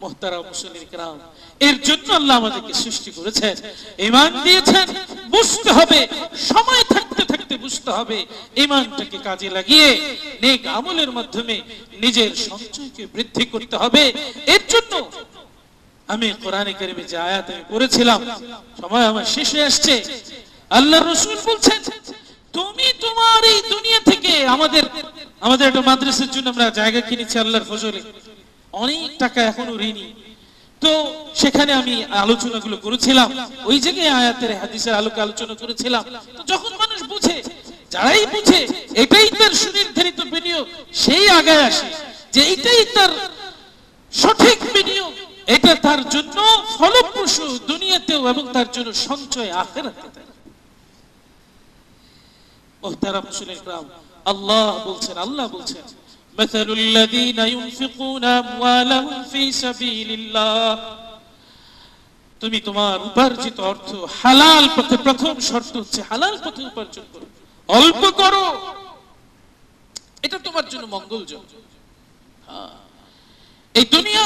মুহতারাম মুসলিম কিরাম, এর জন্য আল্লাহ আমাদেরকে সৃষ্টি করেছেন, ঈমান দিয়েছেন। বুঝতে হবে, সময় থাকতে থাকতে বুঝতে হবে, ঈমানটাকে কাজে লাগিয়ে নেক আমলের মাধ্যমে নিজের সঞ্চয়কে বৃদ্ধি করতে হবে। এর জন্য আমি কোরআনে কারিমে যে আয়াত আমি পড়েছিলাম, সময় আমার শেষ হয়ে আসছে। আল্লাহর রাসূল বলছেন, তুমি তোমার এই দুনিয়া থেকে, আমাদের একটা মাদ্রাসার জন্য আমরা জায়গা কিনেছি আল্লাহর ফজলে, অনেক টাকা এখনো ঋণী। তো সেখানে আমি আলোচনাগুলো করেছিলাম, ওই জায়গায় আয়াতের হাদিসের আলোকে আলোচনা করেছিলাম। তো যখন মানুষ বুঝে, যারাই বুঝে এটাই তার সুনির্ধারিত বিনিয়োগ, সেই আগায় আসে যে এটাই তার সঠিক বিনিয়োগ, এটা তার জন্য ফলপ্রসূ দুনিয়াতেও এবং তার জন্য সঞ্চয় আখিরাতে। মুহতারাম মুসলিম কিরাম, আল্লাহ বলছেন مثل الذين ينفقون أموالهم في سبيل الله, তুমি তোমার উপার্জিত অর্থ হালাল পথে, প্রথম শর্ত হচ্ছে হালাল পথে উপার্জন করো, অল্প করো, এটা তোমার জন্য মঙ্গলজনক। এই দুনিয়া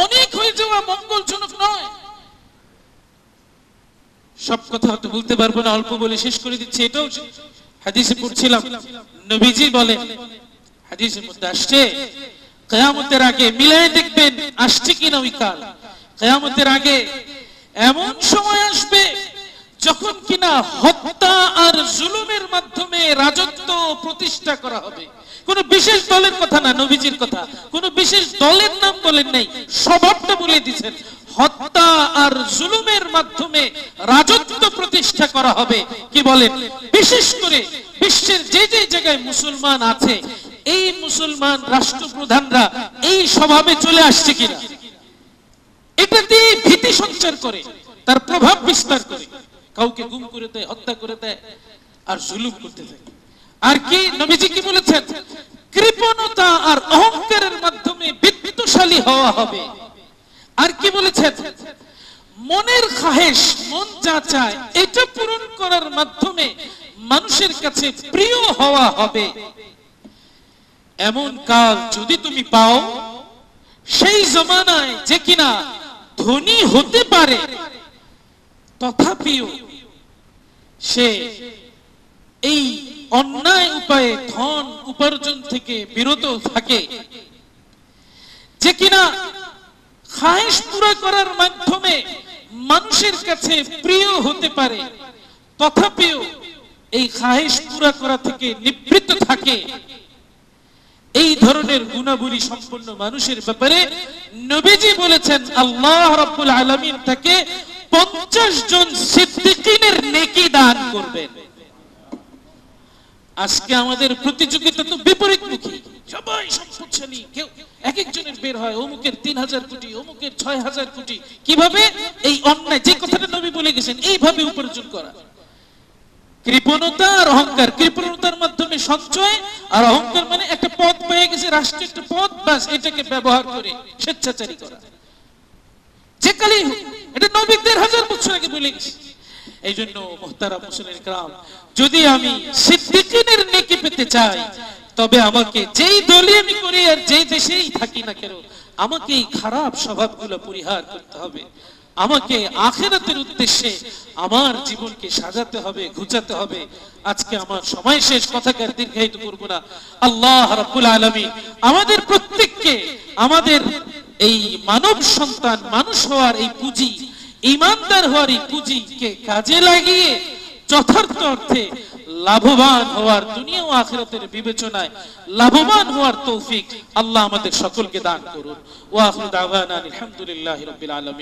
অনেক হয়ে যাওয়া মঙ্গলজনক নয়। সব কথা হয়তো বলতে পারবো না, অল্প বলে শেষ করে দিচ্ছি। এটাও হাদিসে পড়ছিলাম, নবীজি বলেন, হাদিসের মধ্যে আসছে, কিয়ামতের আগে মিলাই দেখবেন আসছে কিনা ওই কাল। কিয়ামতের আগে এমন সময় আসবে যখন কিনা হত্যা আর জুলুমের মাধ্যমে রাজত্ব প্রতিষ্ঠা করা হবে। কোন বিশেষ দলের কথা না, নবীজির কথা। কোন বিশেষ দলের নাম বলেন নাই, স্বভাবটা বলে দিয়েছেন। হত্যা আর জুলুমের মাধ্যমে রাজত্ব প্রতিষ্ঠা করা হবে। কি বলেন? বিশেষ করে বিশ্বের যে যে জায়গায় মুসলমান আছে, এই মুসলমান রাষ্ট্রপ্রধানরা এই স্বভাবে চলে আসছে কিনা, এটা দিয়ে ভীতি সঞ্চার করে, তার প্রভাব বিস্তার করে, কাউকে গুম করে দেয়, হত্যা করে দেয়, আর জুলুম করতে থাকে। আর কি নবীজি কি বলেছেন? কৃপণতা আর অহংকারের মাধ্যমে বিত্তশালী হওয়া হবে। আর কি বলেছেন? মনের খাহেশ, মন যা চায় এটা পূরণ করার মাধ্যমে মানুষের কাছে প্রিয় হওয়া হবে। এমন কাল যদি তুমি পাও, সেই জমানায় যে কিনা ধনী হতে পারে, তথাপিও সে এই অন্যায় উপায়ে ধন উপার্জন থেকে বিরত থাকে, যে কিনা খায়েশ পুরা করার মাধ্যমে মানুষের কাছে প্রিয় হতে পারে, তথাপিও এই খাহেশ পুরা করা থেকে নিবৃত্ত থাকে, এই ধরনের গুণাবলী সম্পন্ন মানুষের ব্যাপারে নবীজি বলেছেন আল্লাহ রাব্বুল আলামিন তাকে 50 জন সিদ্দিকিনের নেকি দান করবেন। আজকে আমাদের প্রতিযোগিতা তো বিপরীতমুখী, সবাই সম্পদশালী, কেউ এক একজনের বের হয় অমুকের 3000 কোটি, অমুকের 6000 কোটি। কিভাবে? এই অন্যায়, যে কথাটা নবী বলে গেছেন, এইভাবে উপার্জন করা। কৃপণতা আর অহংকার, কৃপণতার মাধ্যমে সঞ্চয়, আর অহংকার মানে একটা পদ পেয়ে গেছে, রাষ্ট্রের একটা পদ, বাস এটাকে ব্যবহার করে স্বেচ্ছাচারী করা। যে কালেই হোক, এটা নবীদের 1000 বছর আগে বলে গেছে। এই জন্য মুহতারাম মুসলিম کرام, যদি আমি সিদ্দিকিনের নেকি পেতে চাই, তবে আমাকে যেই দলই আমি করি আর যেই দেশেই থাকি না কেন, আমাকে এই খারাপ স্বভাবগুলো পরিহার করতে হবে। আমাকে আখিরাতের উদ্দেশ্যে আমার জীবনকে সাজাতে হবে, ঘুচাতে হবে। আজকে আমার সময় শেষ, কথাকে আর দীর্ঘায়িত করব না। আল্লাহ রাব্বুল আলামিন আমাদের প্রত্যেককে আমাদের এই মানব সন্তান, মানুষ হওয়ার এই পুঁজি, ঈমানদার হওয়ার এই পুঁজিকে কাজে লাগিয়ে যথার্থ অর্থে লাভবান হওয়ার, দুনিয়া ও আখিরাতের বিবেচনায় লাভবান হওয়ার তৌফিক আল্লাহ আমাদের সকলকে দান করুন। ওয়া আখিরু দাওয়ানা আলহামদুলিল্লাহি রাব্বিল আলামিন।